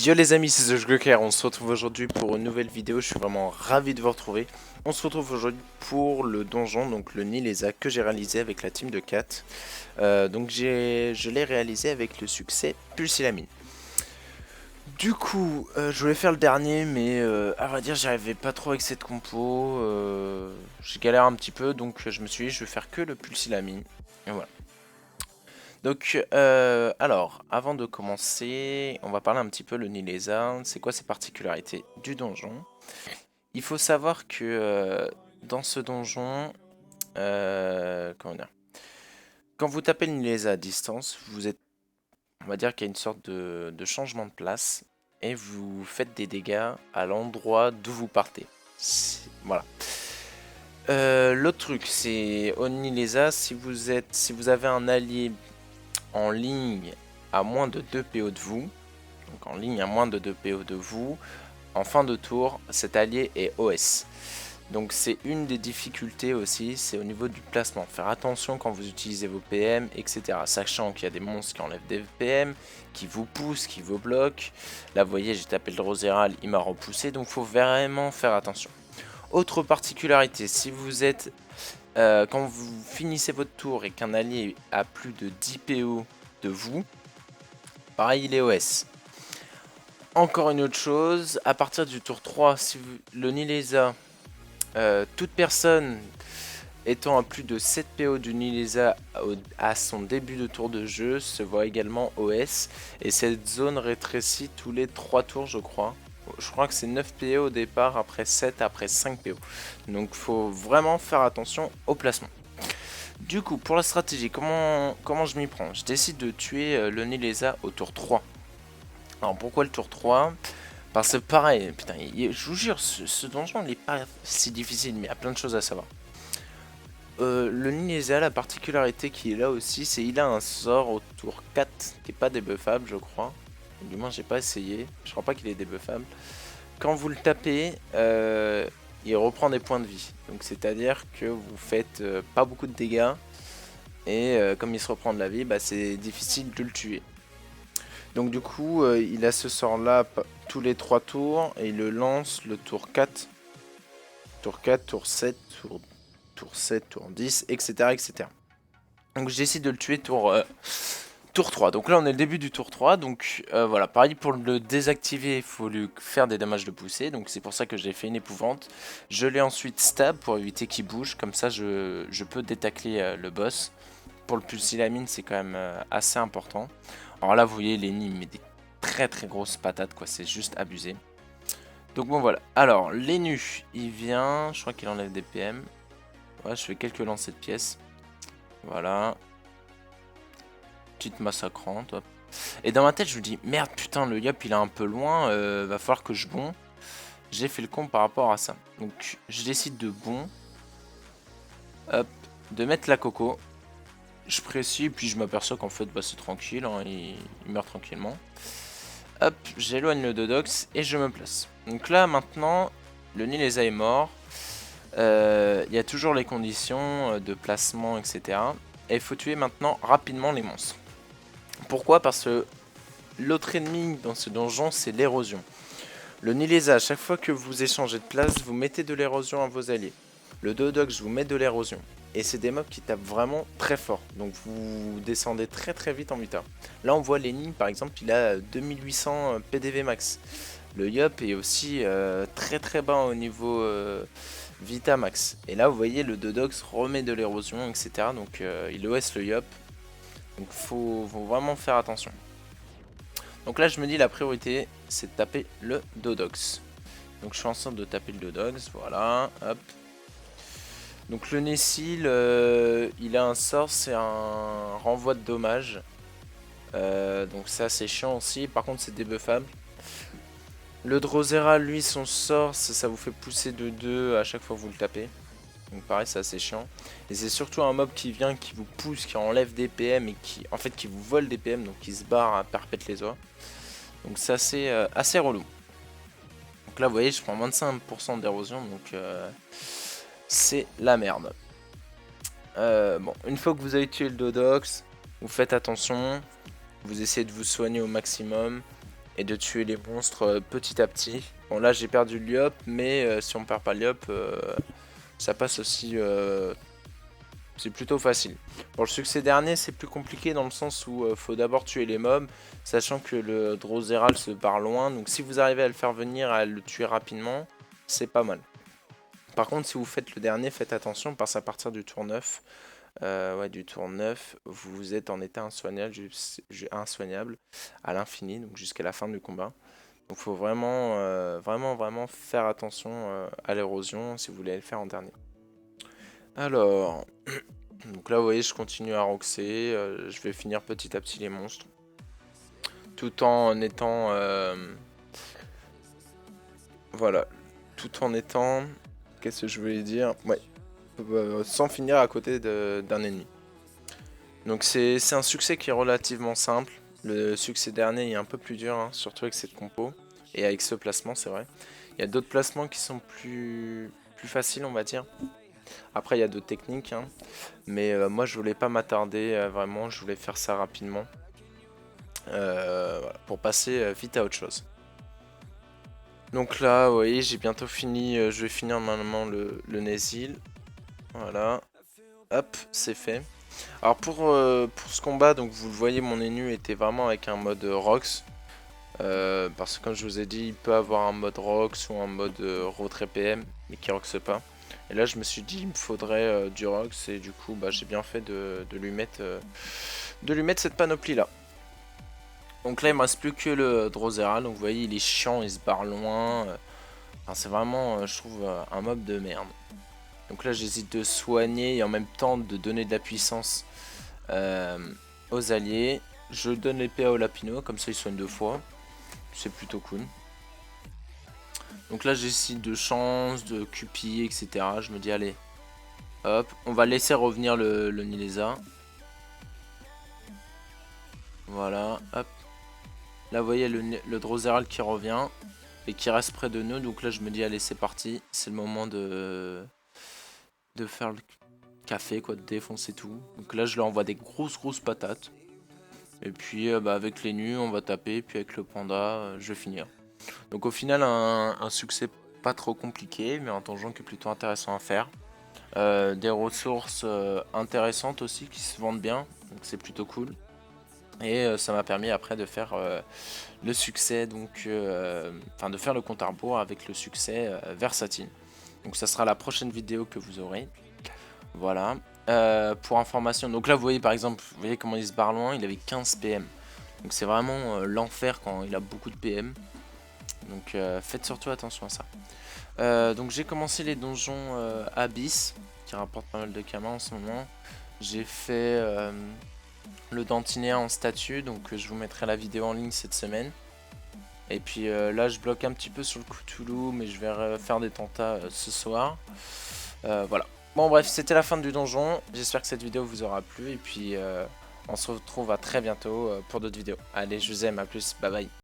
Yo les amis, c'est TheJoker, on se retrouve aujourd'hui pour une nouvelle vidéo, je suis vraiment ravi de vous retrouver. On se retrouve aujourd'hui pour le donjon, donc le Nilesa que j'ai réalisé avec la team de 4. Je l'ai réalisé avec le succès Pulsilamine. Du coup, je voulais faire le dernier, mais à vrai dire, j'y arrivais pas trop avec cette compo. J'ai galéré un petit peu, donc je me suis dit, je vais faire que le Pulsilamine. Et voilà. Donc, alors, avant de commencer, on va parler un petit peu le Nilesa. C'est quoi ses particularités du donjon? Il faut savoir que dans ce donjon, comment dire, quand vous tapez le Nilesa à distance, vous êtes, on va dire qu'il y a une sorte de changement de place et vous faites des dégâts à l'endroit d'où vous partez. Voilà. L'autre truc, c'est au Nilesa, si vous avez un allié en ligne à moins de 2 PO de vous, donc en ligne à moins de 2 PO de vous, en fin de tour, cet allié est OS. Donc c'est une des difficultés aussi, c'est au niveau du placement. Faire attention quand vous utilisez vos PM, etc. Sachant qu'il y a des monstres qui enlèvent des PM, qui vous poussent, qui vous bloquent. Là vous voyez, j'ai tapé le Droséral, il m'a repoussé, donc il faut vraiment faire attention. Autre particularité, si vous êtes... quand vous finissez votre tour et qu'un allié a plus de 10 PO de vous, pareil il est OS. Encore une autre chose, à partir du tour 3, si vous, le Nilesa, toute personne étant à plus de 7 PO du Nilesa à son début de tour de jeu se voit également OS. Et cette zone rétrécit tous les 3 tours je crois. Je crois que c'est 9 PO au départ, après 7, après 5 PO. Donc il faut vraiment faire attention au placement. Du coup, pour la stratégie, comment je m'y prends? Je décide de tuer le Nilesa au tour 3. Alors pourquoi le tour 3? Parce que pareil, putain, je vous jure, ce donjon n'est pas si difficile, mais il y a plein de choses à savoir. Le Nilesa, la particularité qui est là aussi, c'est qu'il a un sort au tour 4 qui n'est pas débuffable, je crois. Du moins, j'ai pas essayé. Je crois pas qu'il est débuffable. Quand vous le tapez, il reprend des points de vie. Donc, c'est-à-dire que vous faites pas beaucoup de dégâts. Et comme il se reprend de la vie, bah, c'est difficile de le tuer. Donc, du coup, il a ce sort-là tous les 3 tours. Et il le lance le tour 4. Tour 4, tour 7, tour 7, tour 10, etc. etc. Donc je décide de le tuer tour 3. Donc là on est le début du tour 3. Donc voilà, pareil pour le désactiver, il faut lui faire des dommages de poussée. Donc c'est pour ça que j'ai fait une épouvante. Je l'ai ensuite stab pour éviter qu'il bouge. Comme ça je peux détacler le boss. Pour le pulsilamine c'est quand même assez important. Alors là vous voyez Lenny met des très très grosses patates quoi, c'est juste abusé. Donc bon voilà. Alors Lenny il vient, je crois qu'il enlève des PM. Ouais, je fais quelques lancers de pièces. Voilà. Petite massacrante. Hop. Et dans ma tête, je me dis, merde, putain, le yop, il est un peu loin. Va falloir que je bon. J'ai fait le con par rapport à ça. Donc, je décide de bon. Hop. De mettre la coco. Je précise, puis je m'aperçois qu'en fait, bah, c'est tranquille. Hein, il meurt tranquillement. Hop, j'éloigne le Dodox et je me place. Donc là, maintenant, le Nilesa est mort. Il y a toujours les conditions de placement, etc. Et il faut tuer maintenant rapidement les monstres. Pourquoi? Parce que l'autre ennemi dans ce donjon, c'est l'érosion. Le Nilesa, à chaque fois que vous échangez de place, vous mettez de l'érosion à vos alliés. Le Dodox vous met de l'érosion. Et c'est des mobs qui tapent vraiment très fort. Donc vous descendez très très vite en vita. Là on voit Lenny par exemple, il a 2800 PDV max. Le Yop est aussi très très bas au niveau Vita max. Et là vous voyez le Dodox remet de l'érosion, etc. Donc il OS le Yop. Donc faut vraiment faire attention. Donc là je me dis la priorité c'est de taper le Dodox. Donc je fais en sorte de taper le Dodox, voilà, hop. Donc le Nessil, il a un sort, c'est un renvoi de dommages. Donc ça c'est chiant aussi, par contre c'est débuffable. Le Drosera, lui, son sort, ça vous fait pousser de 2 à chaque fois que vous le tapez. Donc pareil, c'est assez chiant. Et c'est surtout un mob qui vient, qui vous pousse, qui enlève des PM et qui, en fait, qui vous vole des PM, donc qui se barre à perpète les oies. Donc c'est assez relou. Donc là, vous voyez, je prends 25% d'érosion, donc c'est la merde. Bon, une fois que vous avez tué le Dodox, vous faites attention. Vous essayez de vous soigner au maximum. et de tuer les monstres petit à petit. Bon là j'ai perdu Liop, mais si on perd pas Liop, ça passe aussi, c'est plutôt facile. Pour le succès dernier c'est plus compliqué dans le sens où faut d'abord tuer les mobs, sachant que le Drosera se barre loin, donc si vous arrivez à le faire venir, à le tuer rapidement, c'est pas mal. Par contre si vous faites le dernier, faites attention parce qu'à partir du tour 9, ouais, du tour 9, vous êtes en état insoignable à l'infini, donc jusqu'à la fin du combat. Donc faut vraiment, vraiment faire attention à l'érosion si vous voulez le faire en dernier. Alors, donc là vous voyez je continue à roxer, je vais finir petit à petit les monstres. Tout en étant... voilà, tout en étant... Qu'est-ce que je voulais dire? Ouais, sans finir à côté d'un ennemi. Donc c'est un succès qui est relativement simple. Le succès dernier est un peu plus dur, hein, surtout avec cette compo. Et avec ce placement, c'est vrai. Il y a d'autres placements qui sont plus faciles, on va dire. Après, il y a d'autres techniques. Hein. Mais moi, je voulais pas m'attarder, vraiment. Je voulais faire ça rapidement. Voilà, pour passer vite à autre chose. Donc là, vous voyez, j'ai bientôt fini. Je vais finir normalement le Nézil. Voilà. Hop, c'est fait. Alors pour ce combat, donc vous le voyez, mon Enu était vraiment avec un mode Rox. Parce que comme je vous ai dit, il peut avoir un mode Rox ou un mode retrait PM, mais qui Rox pas. Et là je me suis dit il me faudrait du Rox et du coup bah, j'ai bien fait de lui mettre cette panoplie là. Donc là il me reste plus que le Drosera, donc vous voyez il est chiant, il se barre loin. Enfin, c'est vraiment je trouve un mob de merde. Donc là j'hésite de soigner et en même temps de donner de la puissance aux alliés. Je donne l'épée à Lapino, comme ça il soigne 2 fois. C'est plutôt cool. Donc là j'hésite de chance, de QP, etc. Je me dis allez, hop, on va laisser revenir le Nileza. Voilà, hop. Là vous voyez le Drozeral qui revient et qui reste près de nous. Donc là je me dis allez c'est parti, c'est le moment de faire le café, quoi, de défoncer tout. Donc là je leur envoie des grosses patates. Et puis bah, avec les nus on va taper, puis avec le panda je vais finir. Donc au final un succès pas trop compliqué, mais un donjon qui est plutôt intéressant à faire. Des ressources intéressantes aussi qui se vendent bien, donc c'est plutôt cool. Et ça m'a permis après de faire le succès, donc enfin de faire le compte à rebours avec le succès versatile. Donc ça sera la prochaine vidéo que vous aurez. Voilà. Pour information, donc là vous voyez par exemple, vous voyez comment il se barre loin, il avait 15 PM. Donc c'est vraiment l'enfer quand il a beaucoup de PM. Donc faites surtout attention à ça. Donc j'ai commencé les donjons Abyss, qui rapportent pas mal de kamas en ce moment. J'ai fait le Dantinéa en statue, donc je vous mettrai la vidéo en ligne cette semaine. Et puis là je bloque un petit peu sur le Cthulhu, mais je vais faire des tentats ce soir. Voilà. Bon bref, c'était la fin du donjon. J'espère que cette vidéo vous aura plu. Et puis on se retrouve à très bientôt pour d'autres vidéos. Allez, je vous aime, à plus, bye bye.